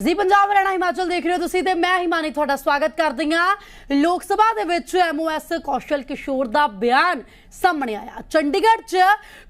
जी पंजाब हरियाणा हिमाचल देख रहे हो तुसीं ते मैं हिमानी तुहाडा स्वागत करदी हां। लोक सभा दे विच MOS कौशल किशोर दा बयान सामने आया। चंडीगढ़ च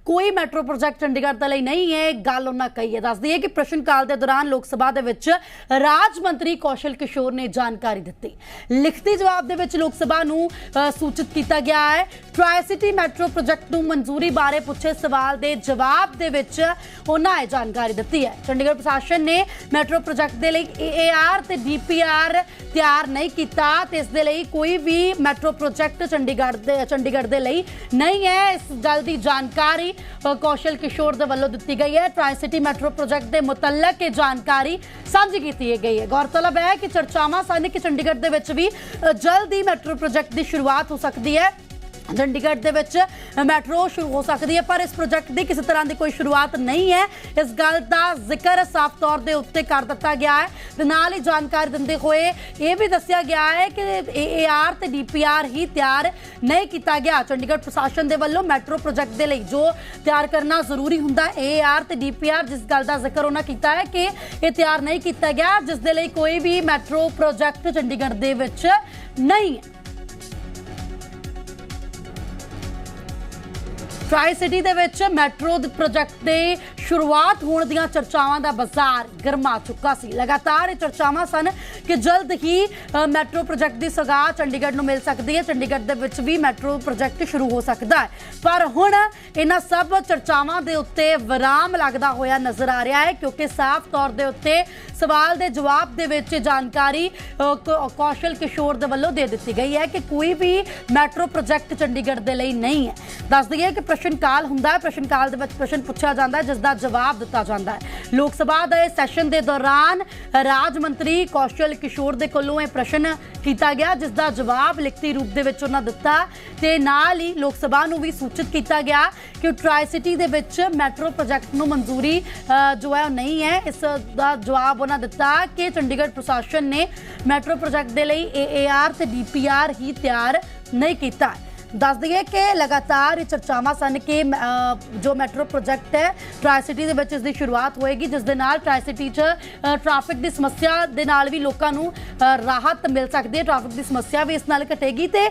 कोई मैट्रो प्रोजैक्ट चंडीगढ़ दे लई नहीं है, गल उन्हां कही है। दस दईए कि प्रश्न काल के दौरान लोक सभा दे विच राज मंत्री कौशल किशोर ने जानकारी दी। लिखती जवाब दे विच लोक सभा नूं सूचित किया गया है। ट्राई सिटी मैट्रो प्रोजैक्ट नूं मंजूरी बारे पुछे सवाल के जवाब दे विच उन्हां जानकारी दी है। चंडीगढ़ प्रशासन ने मैट्रो प्रोजैक्ट दे लई AAR ते DPR तैयार नहीं किया, ते इस दे लई कोई भी मैट्रो प्रोजैक्ट चंडीगढ़ दे लई नहीं है। इस गल की जानकारी कौशल किशोर दे वल्लों दी गई है। ट्राई सिटी मैट्रो प्रोजैक्ट के मुतलक ये जानकारी साझी की गई है। गौरतलब है कि चर्चावां सन कि चंडीगढ़ दे विच भी जल्द ही मैट्रो प्रोजैक्ट की शुरुआत हो सकती है। चंडीगढ़ दे विच मैट्रो शुरू हो सकती है, पर इस प्रोजैक्ट की किसी तरह की कोई शुरुआत नहीं है। इस गल का जिक्र साफ तौर के उत्ते कर दिता गया है। ते नाल ही जानकारी दिंदे हुए यह भी दस्सिया गया है कि AAR ते DPR ही तैयार नहीं किया गया। चंडीगढ़ प्रशासन के वल्लों मैट्रो प्रोजैक्ट के लिए जो तैयार करना जरूरी हुंदा AAR ते DPR, जिस गल का जिक्र उन्होंने किया है कि यह तैयार नहीं किया गया, जिस दे लई कोई भी मैट्रो प्रोजैक्ट चंडीगढ़ दे विच नहीं है। ट्राई सिटी दे विच मैट्रो प्रोजैक्ट की शुरुआत होने दी चर्चावां दा बाजार गरमा चुका सी। लगातार चर्चावां सन कि जल्द ही मैट्रो प्रोजैक्ट की सौगात चंडीगढ़ नूं मिल सकती है। चंडीगढ़ दे विच भी मैट्रो प्रोजैक्ट शुरू हो सकता है, पर हुण इन्हां सब चर्चावां दे उत्ते विराम लगदा होया नजर आ रहा है, क्योंकि साफ तौर दे उत्ते सवाल के जवाब दे विच जानकारी कौशल किशोर दे वल्लों दे दी गई है कि कोई भी मैट्रो प्रोजैक्ट चंडीगढ़ दे लई नहीं है। दस दईए कि प्रश्न काल हुंदा है, प्रश्न काल दे विच प्रश्न पुछया जांदा है, जिसका जवाब दिता जाता है। लोक सभा के सैशन के दौरान राज मंत्री कौशल किशोर के कोलों यह प्रश्न किया गया, जिसका जवाब लिखती रूप के उन्होंने दिता। ते नाल ही लोक सभा नूं भी सूचित किया गया कि ट्राई सिटी के विच मैट्रो प्रोजैक्ट नूं मंजूरी जो है नहीं है। इसका जवाब उन्होंने दिता कि चंडीगढ़ प्रशासन ने मैट्रो प्रोजैक्ट के लिए AAR ते DPR ही तैयार नहीं किया। दस दईए कि लगातार चर्चावां सन कि जो मैट्रो प्रोजैक्ट है ट्राई सिटी दे विच इसकी शुरुआत होएगी, जिस दे नाल ट्राई सिटी ट्रैफिक की समस्या दे नाल भी लोकां नूं राहत मिल सकती है। ट्रैफिक की समस्या भी इस नाल घटेगी ते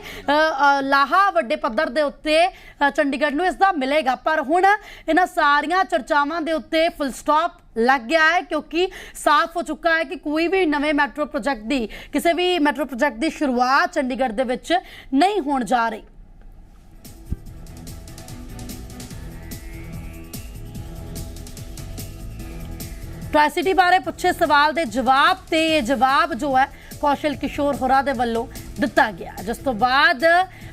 लाहा वड्डे पद्धर दे उत्ते चंडीगढ़ नूं इसदा मिलेगा। पर हुण इन्हां सारियां चर्चावां दे उत्ते फुल स्टॉप लग गया है, क्योंकि साफ हो चुका है कि कोई भी नवे मैट्रो प्रोजैक्ट की किसी भी मैट्रो प्रोजैक्ट की शुरुआत चंडीगढ़ दे विच नहीं होण जा रही। ट्राई सिटी बारे पुछे सवाल के जवाब ते ये जवाब जो है कौशल किशोर होरां दे वल्लों दिता गया, जिस तो बाद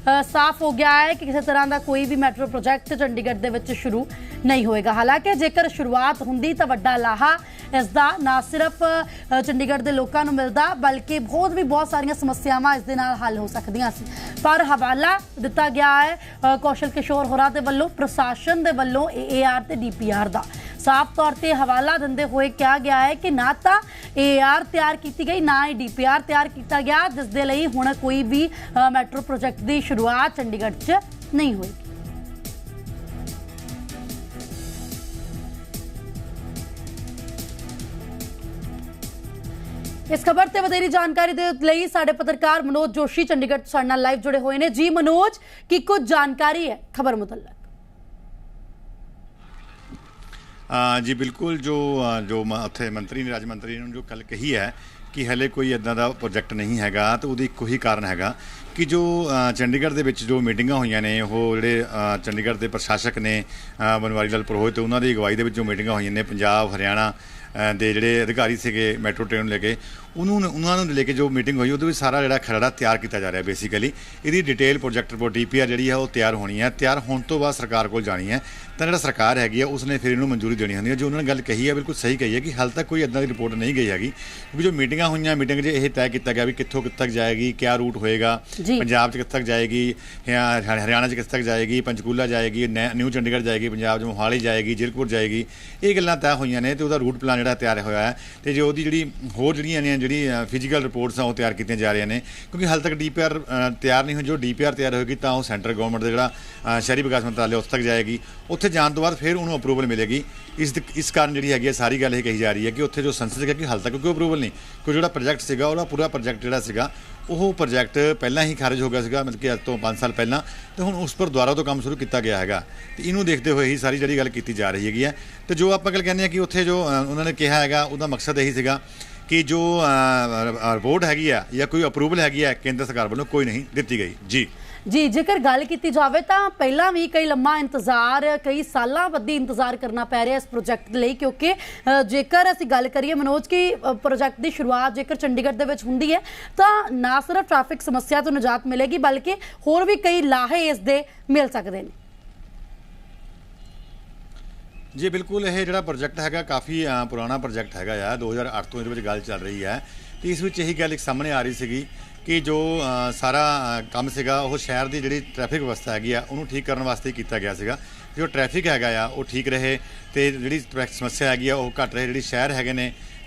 साफ हो गया है कि किसी तरह का कोई भी मैट्रो प्रोजैक्ट चंडीगढ़ दे विच शुरू नहीं होएगा। हालांकि जेकर शुरुआत हुंदी तां वड्डा लाहा इसदा ना सिर्फ चंडीगढ़ के लोगों को मिलता, बल्कि बहुत सारियां समस्यावां इस दे नाल हल हो सकदियां सी। पर हवाला दिता गया है कौशल किशोर होरां दे वल्लों प्रशासन दे वल्लों AAR ते DPR दा। साफ तौर पर हवाला दिंदे हुए कहा गया है कि ना तो AAR तैयार की गई, ना ही DPR तैयार किया गया, जिस दे लई हुण कोई भी मैट्रो प्रोजैक्ट की शुरुआत चंडीगढ़ च नहीं होगी। इस खबर से वधेरी जानकारी दे लई साडे पत्रकार मनोज जोशी चंडीगढ़ तो साडे नाल लाइव जुड़े हुए हैं। जी मनोज, की कुछ जानकारी है खबर मुतल्लक? जी बिल्कुल, जो उत्थे मंत्री ने राज मंत्री ने जो कल कही है कि हले कोई इदां दा प्रोजैक्ट नहीं हैगा, तो उहदी इक्को ही कारण हैगा कि जो चंडीगढ़ दे विच जो मीटिंगां होईयां ने वो जिहड़े चंडीगढ़ के प्रशासक ने बनवारी लाल पुरोहित उन्हां दी अगवाई दे विच जो मीटिंगां होईयां ने पंजाब हरियाणा ਦੇ ਜਿਹੜੇ ਅਧਿਕਾਰੀ ਸੀਗੇ ਮੈਟਰੋ ਟ੍ਰੇਨ ਨੂੰ ਲੈ ਕੇ ਉਹਨਾਂ ਨੂੰ ਲੈ ਕੇ ਜੋ ਮੀਟਿੰਗ ਹੋਈ ਉਹਦੇ ਵਿੱਚ ਸਾਰਾ ਜਿਹੜਾ ਖਰੜਾ ਤਿਆਰ ਕੀਤਾ ਜਾ ਰਿਹਾ। ਬੇਸਿਕਲੀ ਇਹਦੀ ਡਿਟੇਲ ਪ੍ਰੋਜੈਕਟ ਰਿਪੋਰਟ DPR ਜਿਹੜੀ ਹੈ ਉਹ ਤਿਆਰ ਹੋਣੀ ਹੈ। ਤਿਆਰ ਹੋਣ ਤੋਂ ਬਾਅਦ ਸਰਕਾਰ ਕੋਲ ਜਾਣੀ ਹੈ, ਤਾਂ ਜਿਹੜਾ ਸਰਕਾਰ ਹੈਗੀ ਆ ਉਸਨੇ ਫਿਰ ਇਹਨੂੰ ਮਨਜ਼ੂਰੀ ਦੇਣੀ ਹੁੰਦੀ ਹੈ। ਜੋ ਉਹਨਾਂ ਨੇ ਗੱਲ ਕਹੀ ਹੈ ਬਿਲਕੁਲ ਸਹੀ ਕਹੀ ਹੈ ਕਿ ਹਾਲ ਤੱਕ ਕੋਈ ਇੱਦਾਂ ਦੀ ਰਿਪੋਰਟ ਨਹੀਂ ਗਈ ਹੈਗੀ, ਕਿਉਂਕਿ ਜੋ ਮੀਟਿੰਗਾਂ ਹੋਈਆਂ ਮੀਟਿੰਗ 'ਚ ਇਹ ਤੈਅ ਕੀਤਾ ਗਿਆ ਵੀ ਕਿੱਥੋਂ ਕਿੱਥੇ ਤੱਕ ਜਾਏਗੀ, ਕਿਆ ਰੂਟ ਹੋਏਗਾ, ਪੰਜਾਬ 'ਚ ਕਿੱਥੇ ਤੱਕ ਜਾਏਗੀ, ਹਰਿਆਣਾ 'ਚ ਕਿੱਥੇ ਤੱਕ ਜਾਏਗੀ, ਪੰਚਕੂਲਾ ਜਾਏਗੀ, ਨਿਊ ਚੰਡੀਗੜ੍ਹ ਜਾਏਗੀ, ਪੰਜਾਬ 'ਚ ਮੋਹਾਲੀ ਜਾਏਗੀ, ਜ਼ਿਲ੍ਹਪੁਰ ਜਾਏਗੀ। ਇਹ ਗੱਲਾਂ ਤੈਅ ਹੋਈਆਂ ਨੇ ਤੇ ਉਹਦਾ ਰੂਟ ਪਲਾਨ ਜਿਹੜਾ ਤਿਆਰ ਹੋਇਆ ਹੈ। ਤੇ ਜੋ ਉਹਦੀ ਜਿਹੜੀ ਹੋਰ ਜਿਹੜੀਆਂ ਨੇ ਜਿਹੜੀ ਫਿਜ਼ੀਕਲ ਰਿਪੋਰਟਸ ਆ ਉਹ ਤਿਆਰ ਕੀਤੀਆਂ ਜਾ ਰਹੀਆਂ ਨੇ, ਕਿਉਂਕਿ ਹਾਲੇ ਤੱਕ ਡੀਪੀਆਰ ਤਿਆਰ ਨਹੀਂ ਹੋਈ। ਜੋ ਡੀਪੀਆਰ ਤਿਆਰ ਹੋਏਗੀ ਤਾਂ ਉਹ ਸੈਂਟਰ ਗਵਰਨਮੈਂਟ ਦਾ ਜਿਹੜਾ ਸ਼ਹਿਰੀ ਵਿਕਾਸ ਮੰਤਰਾਲੇ ਉੱਥੇ ਤੱਕ ਜਾਏਗੀ, ਉੱਥੇ ਜਾਣ ਤੋਂ ਬਾਅਦ ਫਿਰ ਉਹਨੂੰ ਅਪਰੂਵਲ ਮਿਲੇਗੀ। ਇਸ ਕਾਰਨ ਜਿਹੜੀ ਹੈਗੀ ਸਾਰੀ ਗੱਲ ਇਹ ਕਹੀ ਜਾ ਰਹੀ ਹੈ ਕਿ ਉੱਥੇ ਜੋ ਸੰਸਦ ਸੀਗਾ ਕਿ ਹਾਲੇ ਤੱਕ ਕੋਈ ਅਪਰੂਵਲ ਨਹੀਂ, ਕੋਈ ਜਿਹੜਾ ਪ੍ਰੋਜੈਕਟ ਸੀਗਾ ਉਹਦਾ ਪੂਰਾ ਪ੍ਰੋਜੈਕਟ ਜਿਹੜਾ ਸੀਗਾ ਉਹ ਪ੍ਰੋਜੈਕਟ ਪਹਿਲਾਂ ਹੀ ਖਾਰਜ ਹੋ ਗਿਆ ਸੀਗਾ, ਮਤਲਬ ਕਿ ਅੱਜ ਤੋਂ 5 ਸਾਲ ਪਹਿਲਾਂ, ਤੇ ਹੁਣ ਉਸ ਪਰ ਦੁਬਾਰਾ ਤੋਂ ਕੰਮ ਸ਼ੁਰੂ ਕੀਤਾ ਗਿਆ ਹੈਗਾ। ਤੇ ਇਹਨੂੰ ਦੇਖਦੇ ਹੋਏ ਹੀ ਸਾਰੀ ਜਿਹੜੀ ਗੱਲ ਕੀਤੀ ਜਾ ਰਹੀ ਹੈਗੀ ਹੈ। ਤੇ ਜੋ ਆਪਾਂ ਗੱਲ ਕਹਿੰਦੇ ਹਾਂ ਕਿ ਉੱਥੇ ਜੋ ਉਹਨਾਂ ਨੇ ਕਿਹਾ ਹੈਗਾ ਉਹਦਾ ਮਕਸਦ ਇਹੀ ਸੀਗਾ ਕਿ ਜੋ ਰਿਪੋਰਟ ਹੈਗੀ ਆ ਜਾਂ ਕੋਈ ਅਪਰੂਵਲ ਹੈਗੀ ਆ ਕੇਂਦਰ ਸਰਕਾਰ ਵੱਲੋਂ ਕੋਈ ਨਹੀਂ ਦਿੱਤੀ ਗਈ। ਜੀ ਜੇਕਰ ਗੱਲ ਕੀਤੀ ਜਾਵੇ ਤਾਂ ਪਹਿਲਾਂ ਵੀ ਕਈ ਲੰਮਾ ਇੰਤਜ਼ਾਰ, ਕਈ ਸਾਲਾਂ ਬੱਧੀ ਇੰਤਜ਼ਾਰ ਕਰਨਾ ਪੈ ਰਿਹਾ ਇਸ ਪ੍ਰੋਜੈਕਟ ਲਈ, ਕਿਉਂਕਿ ਜੇਕਰ ਅਸੀਂ ਗੱਲ ਕਰੀਏ ਮਨੋਜ ਕਿ ਪ੍ਰੋਜੈਕਟ ਦੀ ਸ਼ੁਰੂਆਤ ਜੇਕਰ ਚੰਡੀਗੜ੍ਹ ਦੇ ਵਿੱਚ ਹੁੰਦੀ ਹੈ ਤਾਂ ਨਾ ਸਿਰਫ ਟ੍ਰੈਫਿਕ ਸਮੱਸਿਆ ਤੋਂ ਨਿਜਾਤ ਮਿਲੇਗੀ ਬਲਕਿ ਹੋਰ ਵੀ ਕਈ ਲਾਹੇ ਇਸ ਦੇ ਮਿਲ ਸਕਦੇ ਨੇ। ਜੀ ਬਿਲਕੁਲ, ਇਹ ਜਿਹੜਾ ਪ੍ਰੋਜੈਕਟ ਹੈਗਾ ਕਾਫੀ ਪੁਰਾਣਾ ਪ੍ਰੋਜੈਕਟ ਹੈਗਾ ਆ, 2008 ਤੋਂ ਇਹਦੇ ਵਿੱਚ ਗੱਲ ਚੱਲ ਰਹੀ ਹੈ। ਤੇ ਇਸ ਵਿੱਚ ਇਹੀ ਗੱਲ ਇੱਕ ਸਾਹਮਣੇ ਆ ਰਹੀ ਸੀਗੀ ਕਿ ਜੋ ਸਾਰਾ ਕੰਮ ਸੀਗਾ ਉਹ ਸ਼ਹਿਰ ਦੀ ਜਿਹੜੀ ਟ੍ਰੈਫਿਕ ਵਿਵਸਥਾ ਹੈਗੀ ਆ ਉਹਨੂੰ ਠੀਕ ਕਰਨ ਵਾਸਤੇ ਕੀਤਾ ਗਿਆ ਸੀਗਾ। ਜੋ ਟ੍ਰੈਫਿਕ ਹੈਗਾ ਆ ਉਹ ਠੀਕ ਰਹੇ ਤੇ ਜਿਹੜੀ ਟ੍ਰੈਫਿਕ ਸਮੱਸਿਆ ਹੈਗੀ ਆ ਉਹ ਘੱਟ ਰਹੇ। ਜਿਹੜੀ ਸ਼ਹਿਰ ਹੈਗੇ ਨੇ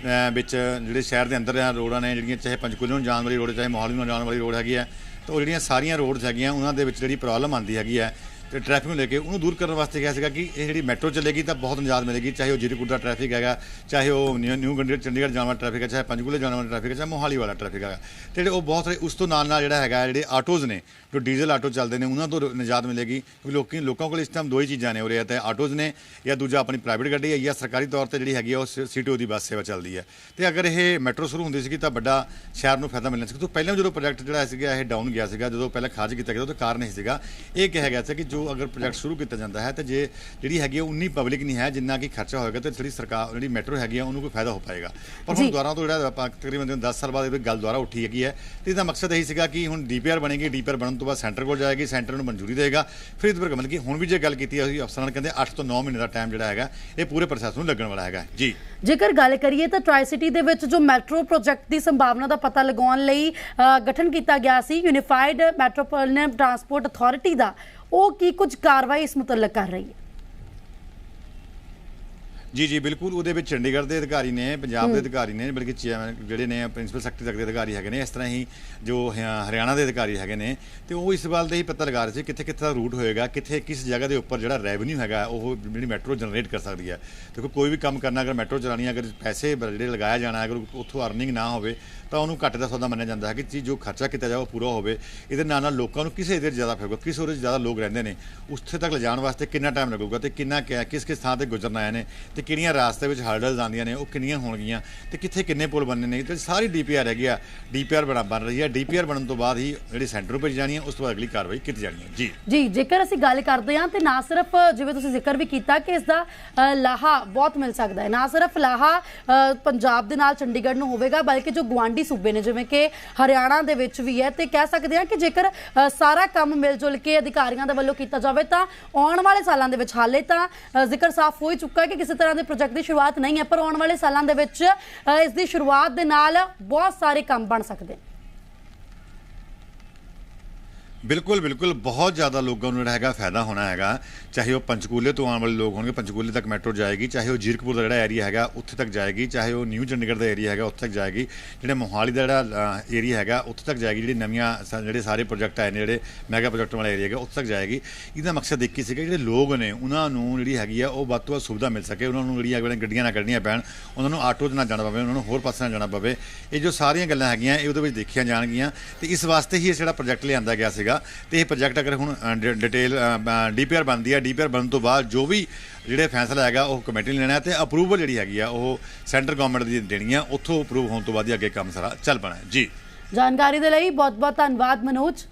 ਵਿੱਚ ਜਿਹੜੇ ਸ਼ਹਿਰ ਦੇ ਅੰਦਰ ਰੋਡਾਂ ਨੇ ਜਿਹੜੀਆਂ, ਚਾਹੇ ਪੰਚਕੂਲੇ ਨੂੰ ਜਾਣ ਵਾਲੀ ਰੋਡ, ਚਾਹੇ ਮੋਹਾਲੀ ਨੂੰ ਜਾਣ ਵਾਲੀ ਰੋਡ ਹੈਗੀ ਆ, ਤਾਂ ਉਹ ਜਿਹੜੀਆਂ ਸਾਰੀਆਂ ਰੋਡਸ ਹੈਗੀਆਂ ਉਹਨਾਂ ਦੇ ਵਿੱਚ ਜਿਹੜੀ ਪ੍ਰੋਬਲਮ ਆਉਂਦੀ ਹੈਗੀ ਆ ਤੇ ਟ੍ਰੈਫਿਕ ਨੂੰ ਲੈ ਕੇ ਉਹਨੂੰ ਦੂਰ ਕਰਨ ਵਾਸਤੇ ਕਿਹਾ ਸੀਗਾ ਕਿ ਇਹ ਜਿਹੜੀ ਮੈਟਰੋ ਚੱਲੇਗੀ ਤਾਂ ਬਹੁਤ ਨਿਜਾਤ ਮਿਲੇਗੀ, ਚਾਹੇ ਉਹ ਜੀਰਕਪੁਰ ਦਾ ਟ੍ਰੈਫਿਕ ਹੈਗਾ, ਚਾਹੇ ਉਹ ਨਿਊ ਚੰਡੀਗੜ੍ਹ ਜਾਣ ਵਾਲਾ ਟ੍ਰੈਫਿਕ ਹੈ, ਚਾਹੇ ਪੰਚਕੂਲੇ ਜਾਣ ਵਾਲਾ ਟ੍ਰੈਫਿਕ ਹੈ, ਚਾਹੇ ਮੋਹਾਲੀ ਵਾਲਾ ਟ੍ਰੈਫਿਕ ਹੈਗਾ। ਤੇ ਜਿਹੜੇ ਉਹ ਬਹੁਤ ਸਾਰੇ ਉਸ ਤੋਂ ਨਾਲ ਜਿਹੜਾ ਹੈਗਾ ਜਿਹੜੇ ਆਟੋਜ਼ ਨੇ, ਜੋ ਡੀਜ਼ਲ ਆਟੋ ਚੱਲਦੇ ਨੇ ਉਹਨਾਂ ਤੋਂ ਨਿਜਾਤ ਮਿਲੇਗੀ, ਕਿਉਂਕਿ ਲੋਕਾਂ ਕੋਲ ਇਸ ਟਾਈਮ ਦੋ ਹੀ ਚੀਜ਼ਾਂ ਨੇ, ਉਰੇ ਤਾਂ ਆਟੋਜ਼ ਨੇ ਜਾਂ ਦੂਜਾ ਆਪਣੀ ਪ੍ਰਾਈਵੇਟ ਗੱਡੀ ਹੈ ਜਾਂ ਸਰਕਾਰੀ ਤੌਰ ਤੇ ਜਿਹੜੀ ਹੈਗੀ ਉਹ ਸੀਟੀਓ ਦੀ ਬੱਸ ਸੇਵਾ ਚੱਲਦੀ ਹੈ। ਤੇ ਅਗਰ ਇਹ ਮੈਟਰੋ ਸ਼ੁਰੂ ਹੁੰਦੀ ਸੀਗੀ ਤਾਂ ਵੱਡਾ ਸ਼ਹਿਰ ਨੂੰ ਫਾਇਦਾ ਮਿਲਣਾ ਸੀ। ਤੋਂ ਪਹਿਲਾਂ ਜਦੋਂ ਪ੍ਰੋਜੈਕਟ ਜਿਹੜਾ ਸੀਗਾ ਇਹ ਡਾਊਨ ਗਿਆ ਸੀਗਾ, ਜਦੋਂ ਪਹਿਲਾਂ ਖਾਰਜ ਕੀਤਾ ਗਿਆ ਉਹਦਾ ਕਾਰਨ ਇਹ ਸੀਗਾ, ਇਹ ਕਿਹਾ ਗਿਆ ਸੀ ਕਿ ਜੋ ਅਗਰ ਪ੍ਰੋਜੈਕਟ ਸ਼ੁਰੂ ਕੀਤਾ ਜਾਂਦਾ ਹੈ ਤੇ ਜੇ ਜਿਹੜੀ ਹੈਗੀ ਉਨੀ ਪਬਲਿਕ ਨਹੀਂ ਹੈ ਜਿੰਨਾ ਕਿ ਖਰਚਾ ਹੋਏਗਾ ਤੇ ਜਿਹੜੀ ਸਰਕਾਰ ਜਿਹੜੀ ਮੈਟਰੋ ਹੈਗੀ ਆ ਉਹਨੂੰ ਕੋਈ ਫਾਇਦਾ ਹੋ ਪਾਏਗਾ। ਪਰ ਹੁਣ ਦੁਬਾਰਾ ਤੋਂ ਜਿਹੜਾ ਆਪਾਂ ਤਕਰੀਬਨ 10 ਸਾਲ ਬਾਅਦ ਇਹ ਗੱਲ ਦੁਬਾਰਾ ਉੱਠੀ ਹੈਗੀ ਹੈ ਤੇ ਇਹਦਾ ਮਕਸਦ ਇਹੀ ਸੀਗਾ ਕਿ ਹੁਣ ਡੀਪੀਆਰ ਬਣੇਗੀ, ਡੀਪੀਆਰ ਬਣਨ ਤੋਂ ਬਾਅਦ ਸੈਂਟਰ ਕੋਲ ਜਾਏਗੀ, ਸੈਂਟਰ ਨੂੰ ਮਨਜ਼ੂਰੀ ਦੇਗਾ, ਫਿਰ ਇਹਦੇ ਪਰ ਮਤਲਬ ਕਿ ਹੁਣ ਵੀ ਜੇ ਗੱਲ ਕੀਤੀ ਅਸੀਂ ਅਫਸਰਾਂ ਨੇ ਕਹਿੰਦੇ 8 ਤੋਂ 9 ਮਹੀਨੇ ਦਾ ਟਾਈਮ ਜਿਹੜਾ ਹੈਗਾ ਇਹ ਪੂਰੇ ਪ੍ਰੋਸੈਸ ਨੂੰ ਲੱਗਣ ਵਾਲਾ ਹੈਗਾ। ਜੀ ਜੇਕਰ ਗੱਲ ਕਰੀਏ ਤਾਂ ਟ੍ਰਾਈ ਸਿਟੀ ਦੇ ਵਿੱਚ ਜੋ ਮੈਟਰੋ ਪ੍ਰੋਜੈਕਟ ਦੀ ਸੰਭਾਵਨਾ ਦਾ ਪਤਾ ਲਗਾਉਣ ਲਈ ਗਠਨ ਕੀਤਾ ਗਿਆ ਸੀ ਯੂਨੀਫਾਈਡ ਮੈਟਰੋਪੋਲੀਟਨ ਟਰਾਂਸਪੋਰਟ ਅਥਾਰਟੀ ਦਾ, ਉਹ ਕੀ ਕੁਝ ਕਾਰਵਾਈ ਇਸ ਮੁਤਲਕ ਕਰ ਰਹੀ ਹੈ? ਜੀ ਬਿਲਕੁਲ, ਉਹਦੇ ਵਿੱਚ ਚੰਡੀਗੜ੍ਹ ਦੇ ਅਧਿਕਾਰੀ ਨੇ, ਪੰਜਾਬ ਦੇ ਅਧਿਕਾਰੀ ਨੇ, ਬਲਕਿ ਜਿਹੜੇ ਨੇ ਪ੍ਰਿੰਸੀਪਲ ਸੈਕਟਰੀ ਤੱਕ ਦੇ ਅਧਿਕਾਰੀ ਹੈਗੇ ਨੇ, ਇਸ ਤਰ੍ਹਾਂ ਹੀ ਜੋ ਹਰਿਆਣਾ ਦੇ ਅਧਿਕਾਰੀ ਹੈਗੇ ਨੇ, ਤੇ ਉਹ ਇਸ ਗੱਲ ਦਾ ਹੀ ਪਤਾ ਲਗਾ ਰਹੇ ਸੀ ਕਿੱਥੇ ਕਿੱਥੇ ਦਾ ਰੂਟ ਹੋਏਗਾ, ਕਿੱਥੇ ਕਿਸ ਜਗ੍ਹਾ ਦੇ ਉੱਪਰ ਜਿਹੜਾ ਰੈਵਨਿਊ ਹੈਗਾ ਉਹ ਜਿਹੜੀ ਮੈਟਰੋ ਜਨਰੇਟ ਕਰ ਸਕਦੀ ਹੈ। ਦੇਖੋ ਕੋਈ ਵੀ ਕੰਮ ਕਰਨਾ, ਅਗਰ ਮੈਟਰੋ ਚਲਾਉਣੀ ਹੈ, ਅਗਰ ਪੈਸੇ ਜਿਹੜੇ ਲਗਾਇਆ ਜਾਣਾ, ਅਗਰ ਉੱਥੋਂ ਅਰਨਿੰਗ ਨਾ ਹੋਵੇ ਤਾਂ ਉਹਨੂੰ ਘੱਟ ਦਾ ਸੌਦਾ ਮੰਨਿਆ ਜਾਂਦਾ ਹੈ ਕਿ ਚੀਜ਼ ਜੋ ਖਰਚਾ ਕੀਤਾ ਜਾਵੇ ਉਹ ਪੂਰਾ ਹੋਵੇ। ਇਹਦੇ ਨਾਲ ਲੋਕਾਂ ਨੂੰ ਕਿਸੇ ਇਹਦੇ ਜ਼ਿਆਦਾ ਪਏਗਾ, ਕਿਸ ਉਹਦੇ ਜ਼ਿਆਦਾ ਲੋਕ ਰਹਿੰਦੇ ਨੇ, ਉੱਥੇ ਤੱਕ ਲਿਜਾਣ ਵਾਸਤੇ ਕਿੰਨਾ ਟਾਈਮ ਲੱਗੂਗਾ ਤੇ ਕਿੰਨਾ ਕਿਸ ਥਾਂ ਤੇ ਗੁਜ਼ਰਨ ਆਏ ਨੇ ਤੇ ਕਿਹੜੀਆਂ ਰਾਸਤੇ ਵਿੱਚ ਹਰਡਲਸ ਆਉਂਦੀਆਂ ਨੇ ਉਹ ਕਿੰਨੀਆਂ ਹੋਣਗੀਆਂ ਤੇ ਕਿੱਥੇ ਕਿੰਨੇ ਪੁਲ ਬਣਨੇ ਨੇ। ਤੇ ਸਾਰੀ ਡੀਪੀਆਰ ਹੈਗੀ ਆ, ਡੀਪੀਆਰ ਬਣ ਰਹੀ ਹੈ। ਡੀਪੀਆਰ ਬਣਨ ਤੋਂ ਬਾਅਦ ਹੀ ਜਿਹੜੀ ਸੈਂਟਰ ਨੂੰ ਭੇਜੀ ਜਾਣੀ ਹੈ, ਉਸ ਤੋਂ ਬਾਅਦ ਅਗਲੀ ਕਾਰਵਾਈ ਕੀਤੀ ਜਾਣੀ ਹੈ। ਜੀ ਜੇਕਰ ਅਸੀਂ ਗੱਲ ਕਰਦੇ ਹਾਂ ਤੇ ਨਾ ਸਿਰਫ ਜਿਵੇਂ ਤੁਸੀਂ ਜ਼ਿਕਰ ਵੀ ਕੀਤਾ ਕਿ ਇਸ ਦਾ ਲਾਹਾ ਬਹੁਤ ਮਿਲ ਸਕਦਾ ਹੈ, ਨਾ ਸਿਰਫ ਲਾਹਾ ਪੰਜਾਬ ਦੇ ਨਾਲ ਚੰਡੀਗੜ੍ਹ ਨੂੰ ਹੋਵੇਗਾ ਬਲਕਿ ਜੋ ਗੁਆਂਢੀ ਸੂਬੇ ਨੇ ਜਿਵੇਂ ਕਿ ਹਰਿਆਣਾ ਦੇ ਵਿੱਚ ਵੀ ਹੈ। ਤੇ ਕਹਿ ਸਕਦੇ ਹਾਂ ਕਿ ਜੇਕਰ ਸਾਰਾ ਕੰਮ ਮਿਲ ਜੁਲ ਕੇ ਅਧਿਕਾਰੀਆਂ ਦੇ ਵੱਲੋਂ ਕੀਤਾ ਜਾਵੇ ਤਾਂ ਆਉਣ ਵਾਲੇ ਸਾਲਾਂ ਦੇ ਵਿੱਚ, ਹਾਲੇ ਤਾਂ ਜ਼ਿਕਰ ਸਾਫ਼ ਹੋ ਹੀ ਚੁੱਕਾ ਹੈ ਕਿ ਕਿਸੇ ਤਰ੍ਹਾਂ ਦੇ ਪ੍ਰੋਜੈਕਟ ਦੀ ਸ਼ੁਰੂਆਤ ਨਹੀਂ ਹੈ, ਪਰ ਆਉਣ ਵਾਲੇ ਸਾਲਾਂ ਦੇ ਵਿੱਚ ਇਸ ਦੀ ਸ਼ੁਰੂਆਤ ਦੇ ਨਾਲ ਬਹੁਤ ਸਾਰੇ ਕੰਮ ਬਣ ਸਕਦੇ ਨੇ। ਬਿਲਕੁਲ ਬਹੁਤ ਜ਼ਿਆਦਾ ਲੋਕਾਂ ਨੂੰ ਜਿਹੜਾ ਹੈਗਾ ਫਾਇਦਾ ਹੋਣਾ ਹੈਗਾ, ਚਾਹੇ ਉਹ ਪੰਚਕੂਲੇ ਤੋਂ ਆਉਣ ਵਾਲੇ ਲੋਕ ਹੋਣਗੇ, ਪੰਚਕੂਲੇ ਤੱਕ ਮੈਟਰੋ ਜਾਏਗੀ, ਚਾਹੇ ਉਹ ਜੀਰਕਪੁਰ ਦਾ ਜਿਹੜਾ ਏਰੀਆ ਹੈਗਾ ਉੱਥੇ ਤੱਕ ਜਾਏਗੀ, ਚਾਹੇ ਉਹ ਨਿਊ ਚੰਡੀਗੜ੍ਹ ਦਾ ਏਰੀਆ ਹੈਗਾ ਉੱਥੇ ਤੱਕ ਜਾਏਗੀ, ਜਿਹੜੇ ਮੋਹਾਲੀ ਦਾ ਜਿਹੜਾ ਏਰੀਆ ਹੈਗਾ ਉੱਥੇ ਤੱਕ ਜਾਏਗੀ, ਜਿਹੜੀ ਨਵੀਆਂ ਜਿਹੜੇ ਸਾਰੇ ਪ੍ਰੋਜੈਕਟ ਆਏ ਨੇ ਜਿਹੜੇ ਮੈਗਾ ਪ੍ਰੋਜੈਕਟ ਵਾਲਾ ਏਰੀਆ ਹੈਗਾ ਉੱਥੇ ਤੱਕ ਜਾਏਗੀ। ਇਹਦਾ ਮਕਸਦ ਇੱਕ ਹੀ ਸੀਗਾ ਜਿਹੜੇ ਲੋਕ ਨੇ ਉਹਨਾਂ ਨੂੰ ਜਿਹੜੀ ਹੈਗੀ ਆ ਉਹ ਵੱਧ ਤੋਂ ਵੱਧ ਸੁਵਿਧਾ ਮਿਲ ਸਕੇ, ਉਹਨਾਂ ਨੂੰ ਜਿਹੜੀਆਂ ਗੱਡੀਆਂ ਨਾ ਕੱਢਣੀਆਂ ਪੈਣ, ਉਹਨਾਂ ਨੂੰ ਆਟੋ 'ਚ ਨਾ ਜਾਣਾ ਪਵੇ, ਉਹਨਾਂ ਨੂੰ ਹੋਰ ਪਾਸੇ ਨਾ ਜਾਣਾ ਪਵੇ। ਇਹ ਜੋ ਸਾਰੀਆਂ ਗੱਲਾਂ ਹੈਗੀਆਂ ਇਹ ਉਹਦੇ ਵਿੱਚ ਦੇਖੀਆਂ ਜਾਣਗੀਆਂ ਤੇ ਇਸ ਵਾਸਤੇ ਹੀ ਇਹ ਜਿਹੜਾ ਪ੍ਰੋਜੈਕਟ ਲਿਆਂਦਾ ਗਿਆ ਸੀਗਾ। ਤੇ ਇਹ ਪ੍ਰੋਜੈਕਟ ਅਗਰ ਹੁਣ ਡਿਟੇਲ ਡੀਪੀਆਰ ਬਣਦੀ ਹੈ, ਡੀਪੀਆਰ ਬਣਨ ਤੋਂ ਬਾਅਦ ਜੋ ਵੀ ਜਿਹੜੇ ਫੈਸਲਾ ਹੈਗਾ ਉਹ ਕਮੇਟੀ ਨੇ ਲੈਣਾ ਤੇ ਅਪਰੂਵਲ ਜਿਹੜੀ ਹੈਗੀ ਆ ਉਹ ਸੈਂਟਰ ਗਵਰਨਮੈਂਟ ਦੀ ਦੇਣੀ ਆ, ਉੱਥੋਂ ਅਪਰੂਵ ਹੋਣ ਤੋਂ ਬਾਅਦ ਹੀ ਅੱਗੇ ਕੰਮ ਸਾਰਾ ਚੱਲ ਪੈਣਾ। ਜੀ ਜਾਣਕਾਰੀ ਦੇ ਲਈ ਬਹੁਤ ਬਹੁਤ ਧੰਨਵਾਦ ਮਨੋਜ।